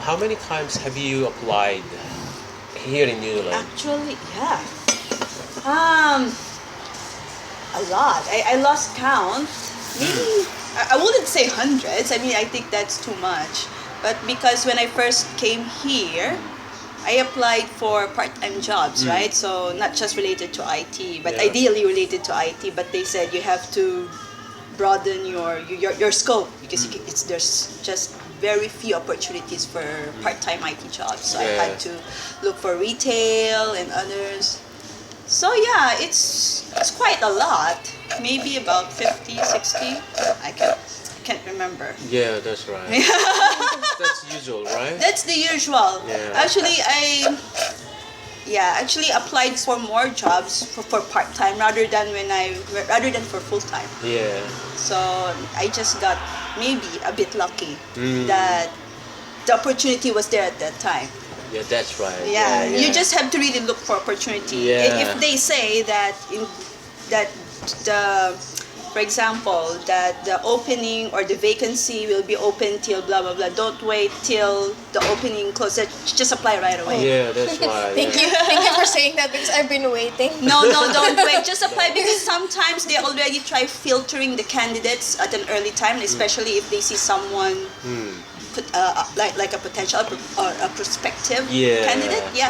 how many times have you applied here in New Zealand? Actually, yeah. A lot. I lost count. Maybe I wouldn't say hundreds. I mean, I think that's too much. But because when I first came here, I applied for part-time jobs, right? So not just related to IT, but ideally related to IT. But they said you have to broaden your scope because there's just very few opportunities for part-time IT jobs. So I had to look for retail and others. So yeah, it's quite a lot. Maybe about 50, 60. I can't remember. Yeah, that's right. That's usual, right? That's the usual. Yeah. Actually, I applied for more jobs for part-time rather than for full-time. Yeah. So I just got maybe a bit lucky that the opportunity was there at that time. Yeah, that's right. Yeah, you just have to really look for opportunity. Yeah. If they say that for example, that the opening or the vacancy will be open till blah blah blah, don't wait till the opening closes. Just apply right away. Yeah, that's right. Thank you for saying that because I've been waiting. No, don't wait. Just apply because sometimes they already try filtering the candidates at an early time, especially if they see someone like a potential or a prospective candidate. Yeah.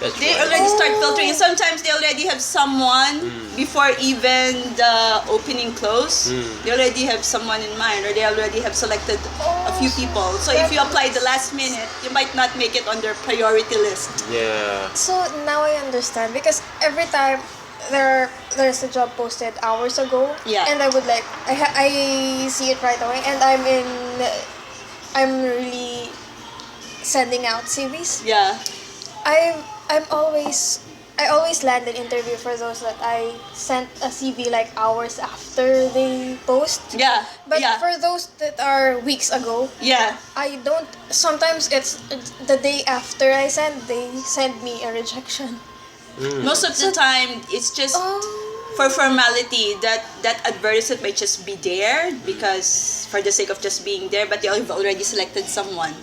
That's They right. already start filtering. And sometimes they already have someone before even the opening close. They already have someone in mind, or they already have selected a few people. So if you apply the last minute, you might not make it on their priority list. Yeah. So now I understand because every time there's a job posted hours ago, and I would I see it right away, and I'm really sending out CVs. Yeah. I always land an interview for those that I sent a CV like hours after they post. Yeah. But for those that are weeks ago, I don't. Sometimes it's the day after I they send me a rejection. Most of the time, it's just for formality that advertisement might just be there because for the sake of just being there, but they have already selected someone.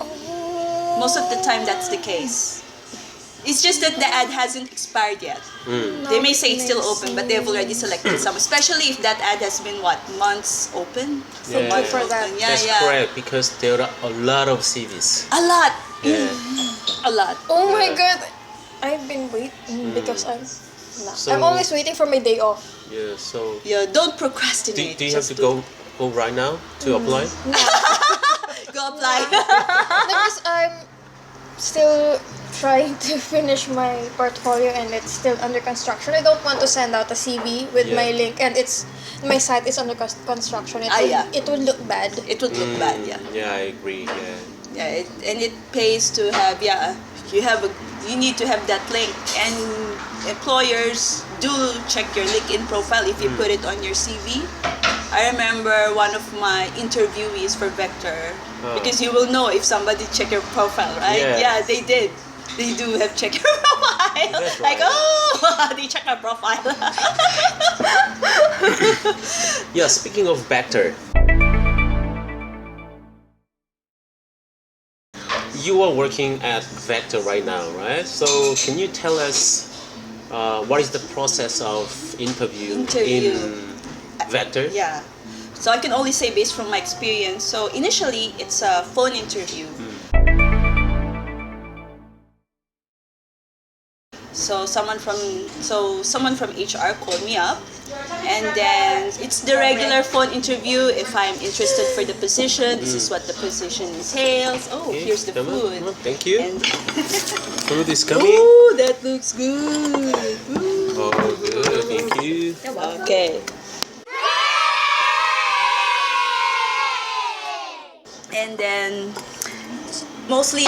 Most of the time, that's the case. It's just that the ad hasn't expired yet. They may say it's still open, but they have already selected some. Especially if that ad has been months open. Yeah. For that. That's correct because there are a lot of CVs. A lot. Yeah. A lot. Oh my god, I've been waiting because So- I'm always waiting for my day off. Yeah. So Yeah, don't procrastinate. do you have to go right now to apply? Go apply. Because I'm still trying to finish my portfolio and it's still under construction. I don't want to send out a CV with my link and my site is under construction. It would look bad. It would look bad, yeah. Yeah, I agree. Yeah. Yeah, and it pays to have you need to have that link, and employers do check your LinkedIn profile if you put it on your CV. I remember one of my interviewees for Vector because you will know if somebody checked your profile, right? Yeah. Yeah, they did. They do have checked your profile. That's Like, right. they check our profile. Yeah. Speaking of Vector, you are working at Vector right now, right? So can you tell us what is the process of interview in Vector? Yeah. So I can only say based from my experience. So initially, it's a phone interview. So someone from HR called me up, and then it's the regular phone interview. If I'm interested for the position, this is what the position entails. Oh, Okay, here's the come on, food. come on. Thank you. And Food is coming. ooh, that looks good. Ooh. Oh, good. Thank you. Okay. And then mostly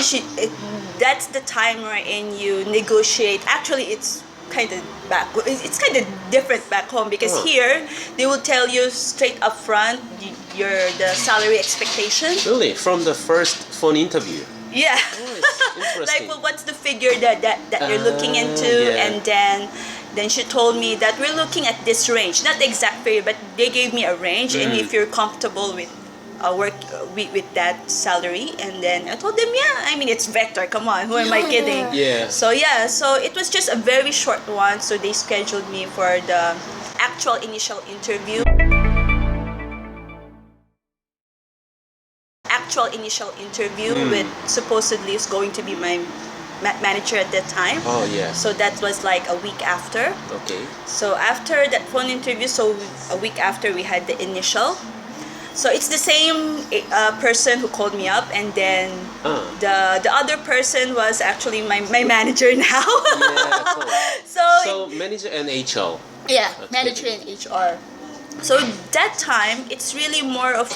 that's the time wherein you negotiate. Actually, it's kind of different back home because here they will tell you straight up front the salary expectation. Really? From the first phone interview? Yeah. Oh, interesting. Like, well, what's the figure that you're looking into? Yeah. And then she told me that we're looking at this range, not the exact figure, but they gave me a range, and if you're comfortable with work with that salary. And then I told them, yeah, I mean, it's Vector, come on, who am I kidding? Yeah. So it was just a very short one. So they scheduled me for the actual initial interview. With supposedly is going to be my manager at that time. Oh yeah. So that was like a week after. Okay. So after that phone interview, so a week after we had the initial. So it's the same person who called me up, and then the other person was actually my manager now. Yeah, so manager and HR. Yeah, manager and HR. So that time, it's really more of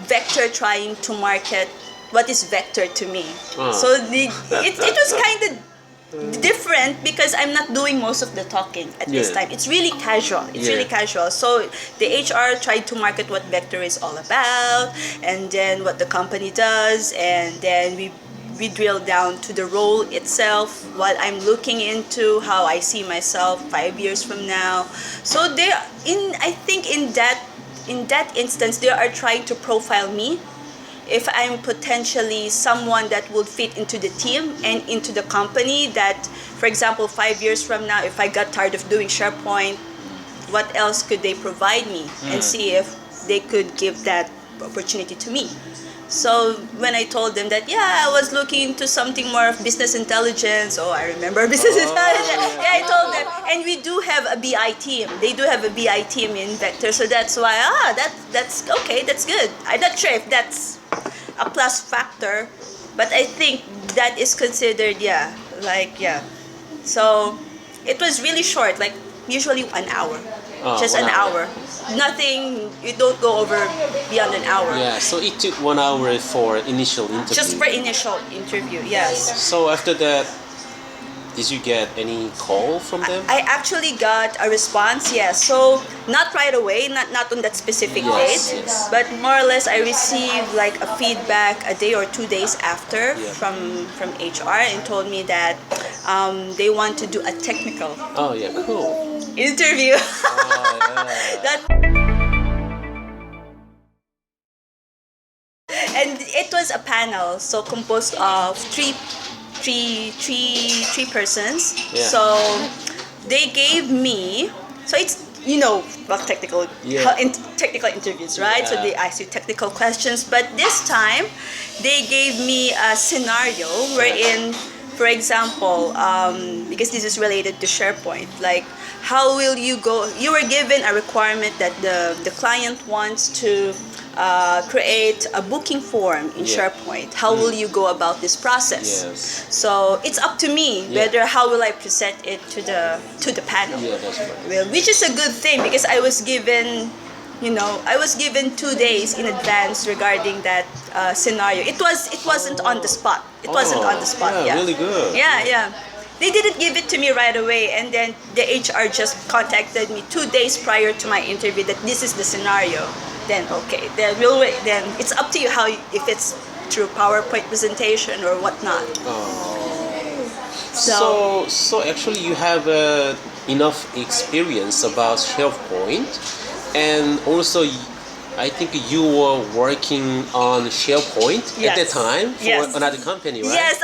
Vector trying to market what is Vector to me. So it was kind of different because I'm not doing most of the talking at this time. It's really casual. Really casual. So the HR tried to market what Vector is all about, and then what the company does, and then we drill down to the role itself, what I'm looking into, how I see myself 5 years from now. So I think in that instance, they are trying to profile me if I'm potentially someone that would fit into the team and into the company. That, for example, 5 years from now, if I got tired of doing SharePoint, what else could they provide me, and see if they could give that opportunity to me. So when I told them that, I was looking into something more of business intelligence. Oh, I remember business intelligence. I told them. And we do have a BI team. They do have a BI team in Vector. So that's why, that's okay, that's good. I'm not sure if that's a plus factor, but I think that is considered, So it was really short, like usually an hour. Just an hour. Nothing, you don't go over beyond an hour. Yeah, so it took 1 hour for initial interview. Just for initial interview, yes. So after that, did you get any call from them? I actually got a response, yes. So not right away, not on that specific date, but more or less I received like a feedback a day or 2 days after from HR, and told me that they want to do a technical Cool. interview. And it was a panel, so composed of three persons. So they gave me, so it's technical technical interviews, right? So they ask you technical questions, but this time they gave me a scenario wherein, for example, because this is related to SharePoint, like how will you go? You were given a requirement that the client wants to create a booking form in SharePoint. How will you go about this process? So it's up to me whether how will I present it to the panel. That's right. Well, which is a good thing because I was given 2 days in advance regarding that scenario. It wasn't on the spot. It wasn't on the spot. Really good. Yeah. They didn't give it to me right away, and then the HR just contacted me 2 days prior to my interview that this is the scenario. Then okay, then we'll wait. Then it's up to you if it's through PowerPoint presentation or whatnot. So actually you have enough experience about SharePoint, and also I think you were working on SharePoint at the time for another company, right? Yes.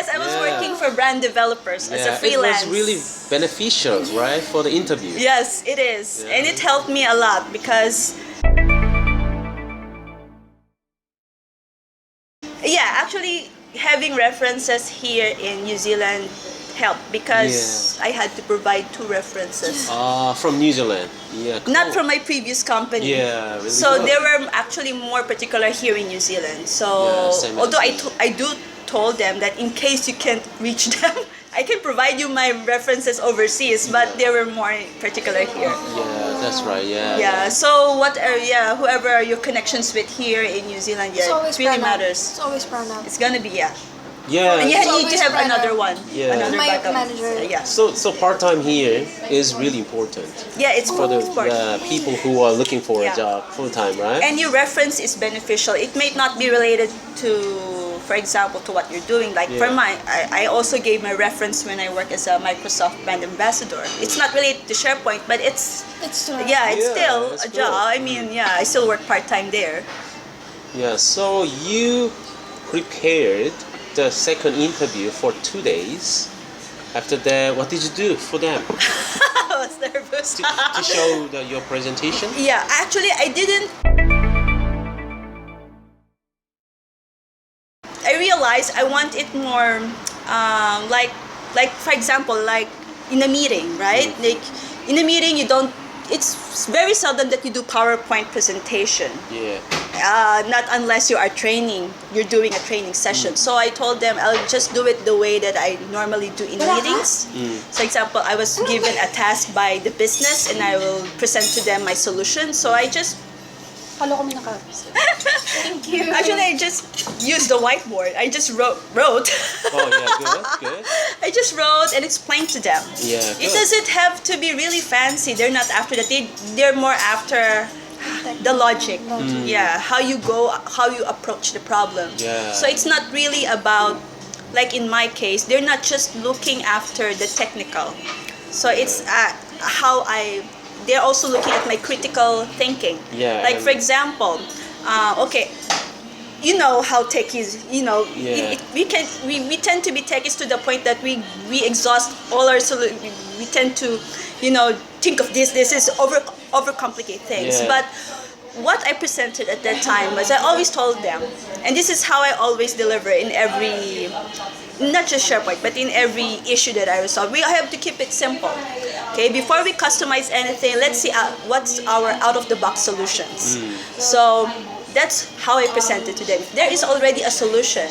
I was working for brand developers as a freelance. It was really beneficial, right, for the interview. Yes, it is, and it helped me a lot because. Actually, having references here in New Zealand helped because I had to provide 2 references. From New Zealand. Cool. Not from my previous company. Really so good. they were actually more particular here in New Zealand. So although I do told them that in case you can't reach them, I can provide you my references overseas, but they were more particular here. Yeah, that's right. So whoever your connections with here in New Zealand, it really matters. It's always Pranav. It's gonna be Yeah. And you need to have another one. Another my backup. manager. So part-time here is really important. It's for the people who are looking for a job full-time, right? And your reference is beneficial. It may not be related to for example, to what you're doing. Like for I also gave my reference when I work as a Microsoft brand ambassador. It's not related to SharePoint, but it's still a job. I mean, I still work part-time there. Yeah, so you prepared the second interview for 2 days. After that, what did you do for them? I was nervous. To show your presentation? Yeah, actually, I didn't. I realized I want it more like for example, like in a meeting, right? Like in a meeting, you don't. It's very seldom that you do PowerPoint presentation. Yeah. Not unless you are training. You're doing a training session. So I told them I'll just do it the way that I normally do in meetings. For example, I was given a task by the business, and I will present to them my solution. So I just. Thank you. Actually, I just used the whiteboard. I just wrote. Oh yeah, good. I just wrote and explained to them. Yeah. It doesn't have to be really fancy. They're not after that. They're more after the logic. Yeah, how you approach the problem. Yeah. So it's not really about, like in my case, they're not just looking after the technical. So it's they're also looking at my critical thinking. Yeah. Like for example, okay, you know how tech is. You know, we tend to be techies to the point that we exhaust all our solutions. We tend to, think of this is overcomplicate things. Yeah. But what I presented at that time was I always told them, and this is how I always deliver in every, not just SharePoint, but in every issue that I resolve. We have to keep it simple. Okay, before we customize anything, let's see what's our out-of-the-box solutions. So that's how I present it to them. There is already a solution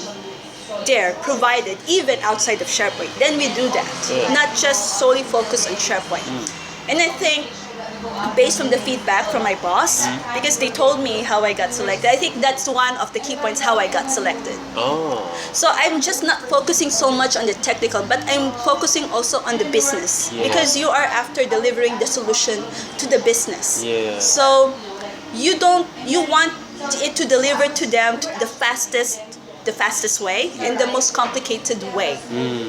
there provided, even outside of SharePoint. Then we do that, not just solely focus on SharePoint. And I think, based on the feedback from my boss, because they told me how I got selected, I think that's one of the key points how I got selected. Oh. So I'm just not focusing so much on the technical, but I'm focusing also on the business, because you are after delivering the solution to the business. Yeah. So you want it to deliver to them the fastest way and the most complicated way.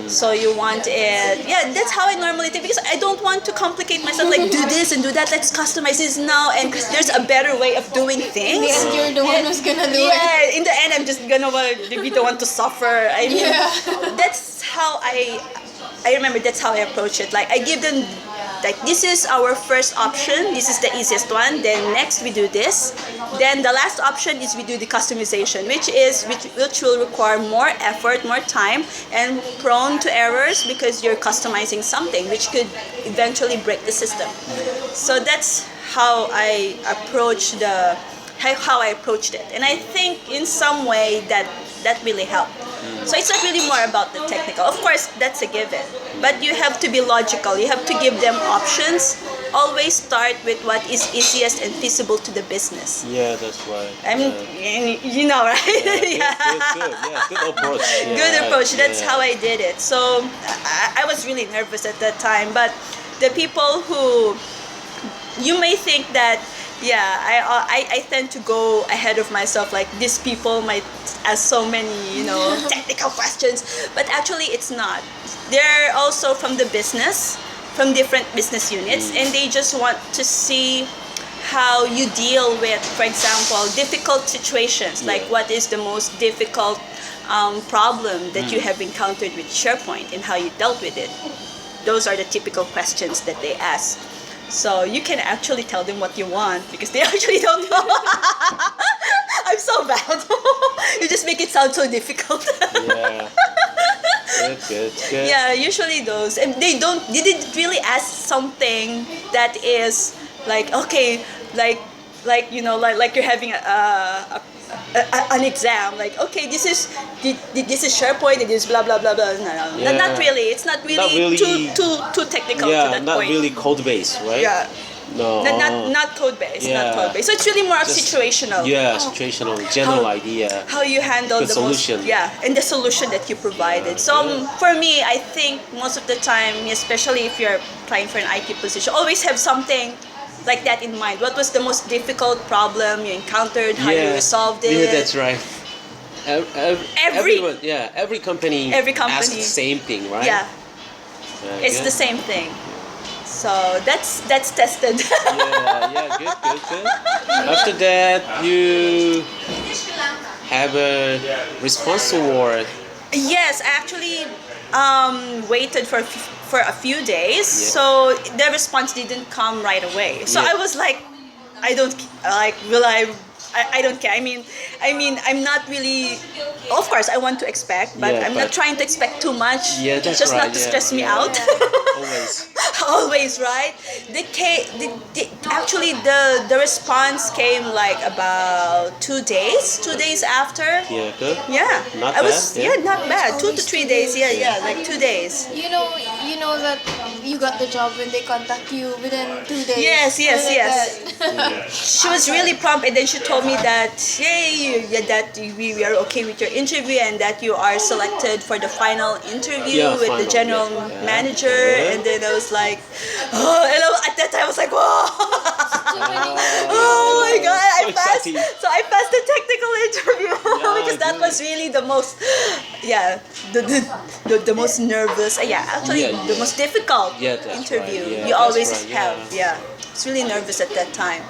So you want it, that's how I normally think, because I don't want to complicate myself, like do this and do that, let's customize this now, and there's a better way of doing things. And you're the one who's gonna do it. Yeah, in the end, I'm just gonna be the one to suffer. I mean, that's how I remember, that's how I approach it. Like I give them, like, this is our first option, this is the easiest one, then next we do this, then the last option is we do the customization, which will require more effort, more time, and prone to errors because you're customizing something which could eventually break the system. So that's how I approached it, and I think in some way that really helped. So it's not really more about the technical. Of course, that's a given. But you have to be logical. You have to give them options. Always start with what is easiest and feasible to the business. Yeah, that's right. I mean, you know, right? Good. Yeah, good approach. Yeah. Good approach. That's how I did it. So I was really nervous at that time. But the people who, you may think that, I tend to go ahead of myself, like these people might ask so many, technical questions, but actually it's not. They're also from the business, from different business units, and they just want to see how you deal with, for example, difficult situations, like what is the most difficult problem that you have encountered with SharePoint and how you dealt with it. Those are the typical questions that they ask. So you can actually tell them what you want because they actually don't know. I'm so bad. You just make it sound so difficult. Yeah. Good. Yeah, usually those, and they didn't really ask something that is like, okay, like you're having an exam, like, okay, this is SharePoint, it is blah blah blah blah. No, not really. It's not really too technical to that point. Not really code based, right? Yeah. No. Not code based. Not code based. So it's really more of situational. Yeah, situational, general idea. How you handle the solution. and the solution that you provided. So for me, I think most of the time, especially if you're applying for an IT position, always have something like that in mind. What was the most difficult problem you encountered? How you resolved it? Yeah, that's right. everyone, yeah, every company asks the same thing, right? Yeah, it's the same thing. So that's tested. Yeah, good. After that, you have a response or Yes, I actually waited for a few days, so the response didn't come right away. So I was like, I don't like. Will I? I don't care. I mean, I'm not really. Of course, I want to expect, but I'm not trying to expect too much. Yeah, that's just right. not to stress me out. Always. Always, right? Actually, the response came like about 2 days. 2 days after. Yeah, good. Yeah, Not I bad. was not bad. 2 to 3 days. Yeah, like 2 days. You know that you got the job when they contact you within 2 days. Yes. That. She was really prompt, and then she told me that that we are okay with your interview and that you are selected for the final interview with the general manager. And then I was like, oh, and at that time I was like, whoa. Oh my god, I passed. So I passed the technical interview because that was really the most, the most nervous. Actually the most difficult interview you always have. Yeah, it's really nervous at that time,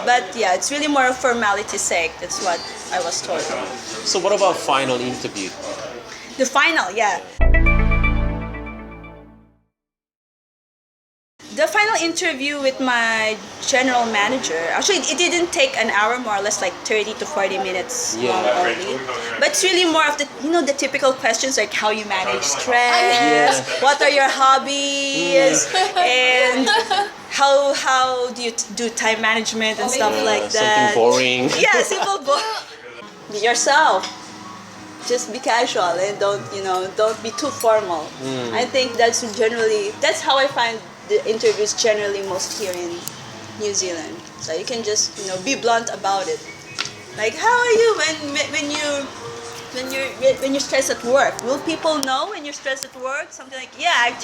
but it's really more of formality's sake. That's what I was told. So what about final interview? The final, The final interview with my general manager, actually it didn't take an hour, more or less like 30 to 40 minutes only. But it's really more of the the typical questions like how you manage stress, what are your hobbies, and how do you do time management and stuff like that. Something boring. Yeah, simple Be yourself. Just be casual and don't be too formal. I think that's how I find the interviews generally most here in New Zealand. So you can just be blunt about it. Like, how are you when you're stressed at work? Will people know when you're stressed at work? Something like I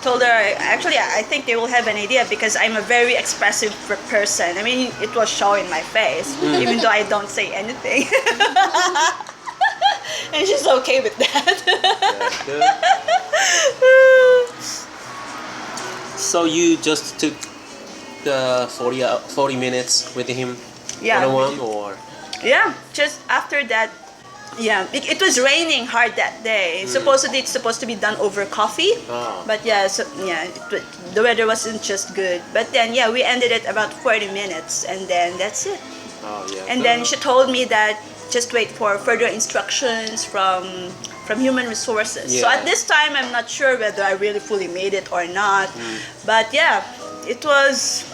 told her I think they will have an idea because I'm a very expressive person. I mean, it was showing my face even though I don't say anything. And she's okay with that. So you just took the 40 minutes with him one-on-one or? Yeah, just after that, it was raining hard that day. Supposedly it's supposed to be done over coffee, but the weather wasn't just good. But then we ended it about 40 minutes and then that's it. And then she told me that just wait for further instructions from human resources. So at this time, I'm not sure whether I really fully made it or not. But it was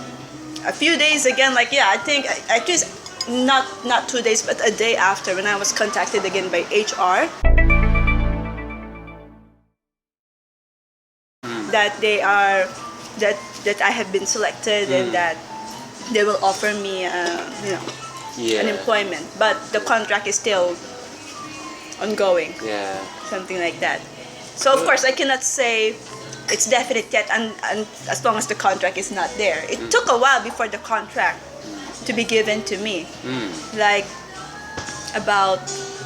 a few days again. Like I think at least not 2 days, but a day after when I was contacted again by HR that they are that I have been selected and that they will offer me an employment, but the contract is still ongoing. Something like that. So of course I cannot say it's definite yet, and as long as the contract is not there. It took a while before the contract to be given to me, like about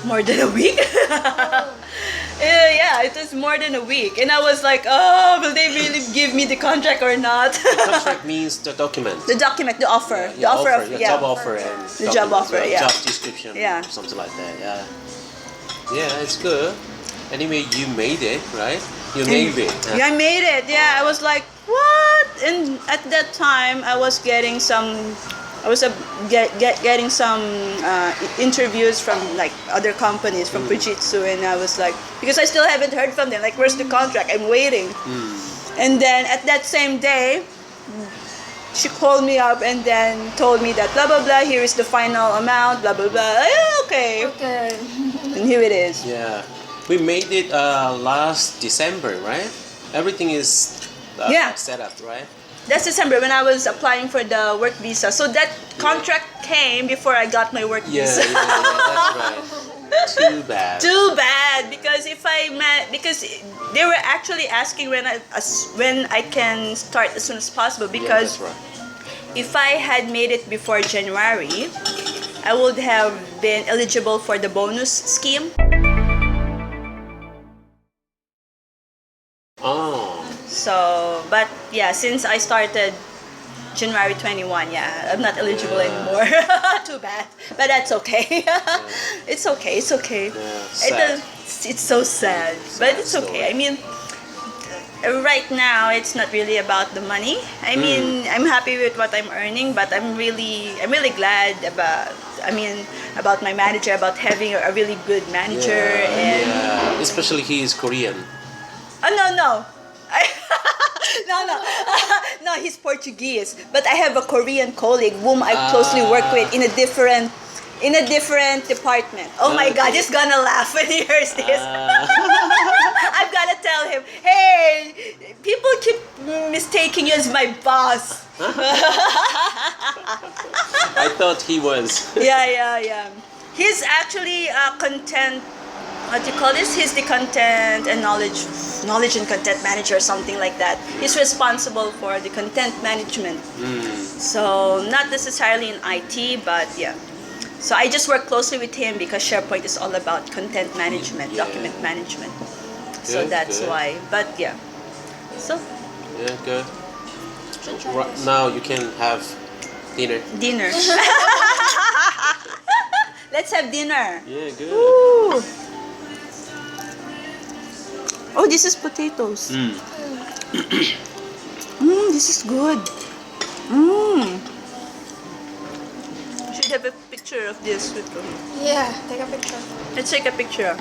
more than a week. It was more than a week, and I was like, oh, will they really give me the contract or not? The contract means the document. The document, the offer, job offer and the job offer, job description, something like that. Yeah, it's good. Anyway, you made it, right? You made it. I made it. I was like, what? And at that time, I was getting some. Getting some interviews from like other companies from Fujitsu, and I was like, because I still haven't heard from them. Like, where's the contract? I'm waiting. And then at that same day, she called me up and then told me that blah blah blah. Here is the final amount. Blah blah blah. Okay. And here it is. Yeah, we made it last December, right? Everything is set up, right? That's December when I was applying for the work visa. So that contract came before I got my work visa. That's right. Too bad. Too bad, because because they were actually asking when I can start as soon as possible, because that's right. if I had made it before January, I would have been eligible for the bonus scheme. Oh. So, but yeah, since I started January 21, yeah, I'm not eligible anymore. Too bad, but that's okay. It's okay. It's okay. Sad. It's so sad, but it's okay. I mean, right now it's not really about the money. I mean, I'm happy with what I'm earning, but I'm really glad about my manager, about having a really good manager, and especially he is Korean. oh no. No, he's Portuguese. But I have a Korean colleague whom I closely work with in a different department. Oh my God, he's gonna laugh when he hears this. I've gotta tell him, hey, people keep mistaking you as my boss. I thought he was. Yeah. He's actually a content. What do you call this? He's the content and knowledge and content manager or something like that. He's responsible for the content management. So not necessarily in IT, but yeah. So I just work closely with him because SharePoint is all about content management, document management. So Good, that's good. why. But yeah. So Yeah, good. Now you can have dinner. dinner. Let's have dinner. Yeah, good. Ooh. Oh, this is potatoes. This is good. Should have a picture of this with them. Yeah, take a picture. Let's take a picture.